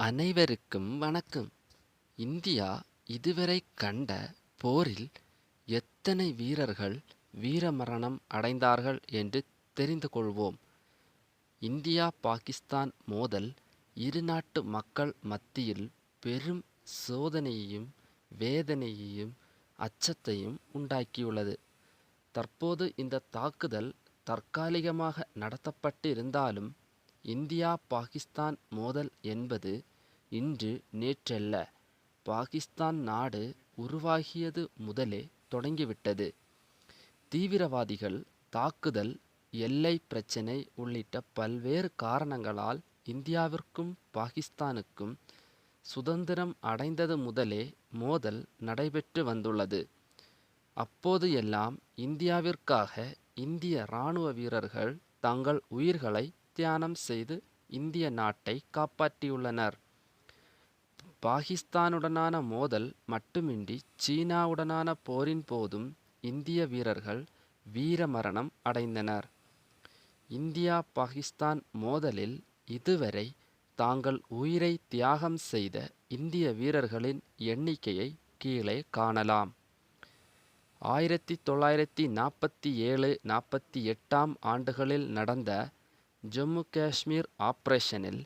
அனைவருக்கும் வணக்கம். இந்தியா இதுவரை கண்ட போரில் எத்தனை வீரர்கள் வீரமரணம் அடைந்தார்கள் என்று தெரிந்து கொள்வோம். இந்தியா பாகிஸ்தான் மோதல் இரு நாட்டு மக்கள் மத்தியில் பெரும் சோதனையையும் வேதனையையும் அச்சத்தையும் உண்டாக்கியுள்ளது. தற்போது இந்த தாக்குதல் தற்காலிகமாக நடத்தப்பட்டிருந்தாலும் இந்தியா பாகிஸ்தான் மோதல் என்பது இன்று நேற்றல்ல, பாகிஸ்தான் நாடு உருவாகியது முதலே தொடங்கிவிட்டது. தீவிரவாதிகள் தாக்குதல், எல்லை பிரச்சினை உள்ளிட்ட பல்வேறு காரணங்களால் இந்தியாவிற்கும் பாகிஸ்தானுக்கும் சுதந்திரம் அடைந்தது முதலே மோதல் நடைபெற்று வந்துள்ளது. அப்போது எல்லாம் இந்தியாவிற்காக இந்திய இராணுவ வீரர்கள் தங்கள் உயிர்களை தியானம் செய்து இந்திய நாட்டை காப்பாற்றியுள்ளனர். பாகிஸ்தானுடனான மோதல் மட்டுமின்றி சீனாவுடனான போரின் போதும் இந்திய வீரர்கள் வீரமரணம் அடைந்தனர். இந்தியா பாகிஸ்தான் மோதலில் இதுவரை தாங்கள் உயிரை தியாகம் செய்த இந்திய வீரர்களின் எண்ணிக்கையை கீழே காணலாம். 1947-48 ஆண்டுகளில் நடந்த ஜம்மு காஷ்மீர் ஆபரேஷனில்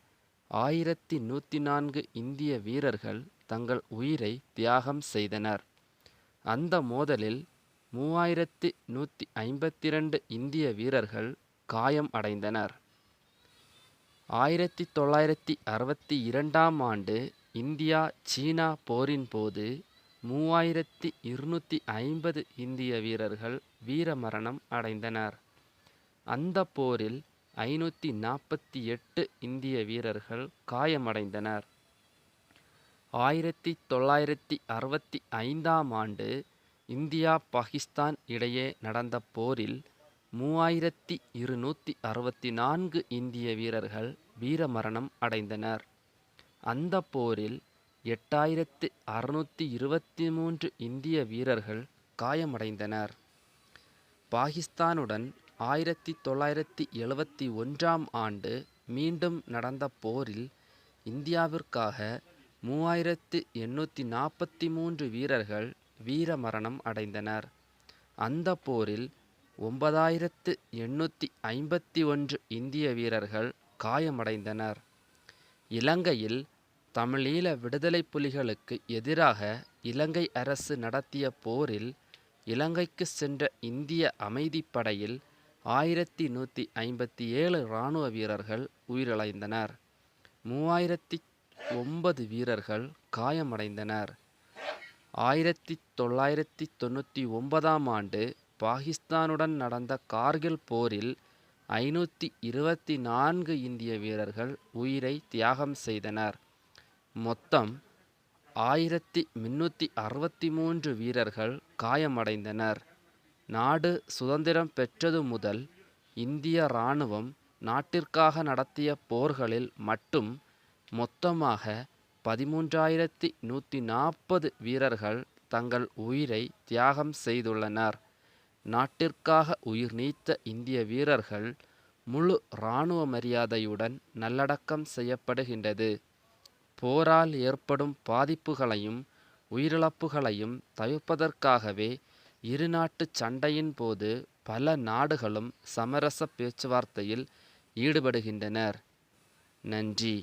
1104 இந்திய வீரர்கள் தங்கள் உயிரை தியாகம் செய்தனர். அந்த மோதலில் 3152 இந்திய வீரர்கள் காயம் அடைந்தனர். 1962 ஆண்டு இந்தியா சீனா போரின் போது 3250 இந்திய வீரர்கள் வீரமரணம் அடைந்தனர். அந்த போரில் 548 இந்திய வீரர்கள் காயமடைந்தனர். 1965 ஆண்டு இந்தியா பாகிஸ்தான் இடையே நடந்த போரில் 3264 இந்திய வீரர்கள் வீரமரணம் அடைந்தனர். அந்த போரில் 8623 இந்திய வீரர்கள் காயமடைந்தனர். பாகிஸ்தானுடன் 1971 ஆண்டு மீண்டும் நடந்த போரில் இந்தியாவிற்காக 3843 வீரர்கள் வீரமரணம் அடைந்தனர். அந்த போரில் 9851 இந்திய வீரர்கள் காயமடைந்தனர். இலங்கையில் தமிழீழ விடுதலை புலிகளுக்கு எதிராக இலங்கை அரசு நடத்திய போரில் இலங்கைக்கு சென்ற இந்திய அமைதிப்படையில் 1157 இராணுவ வீரர்கள் உயிரிழந்தனர். 3009 வீரர்கள் காயமடைந்தனர். 1999 ஆண்டு பாகிஸ்தானுடன் நடந்த கார்கில் போரில் 524 இந்திய வீரர்கள் உயிரை தியாகம் செய்தனர். மொத்தம் 1363 வீரர்கள் காயமடைந்தனர். நாடு சுதந்திரம் பெற்றது முதல் இந்திய இராணுவம் நாட்டிற்காக நடத்திய போர்களில் மட்டும் மொத்தமாக 13,140 வீரர்கள் தங்கள் உயிரை தியாகம் செய்துள்ளனர். நாட்டிற்காக உயிர் நீத்த இந்திய வீரர்கள் முழு இராணுவ மரியாதையுடன் நல்லடக்கம் செய்யப்படுகின்றது. போரால் ஏற்படும் பாதிப்புகளையும் உயிரிழப்புகளையும் தவிர்ப்பதற்காகவே இருநாட்டு சண்டையின் போது பல நாடுகளும் சமரச பேச்சுவார்த்தையில் ஈடுபடுகின்றனர். நன்றி.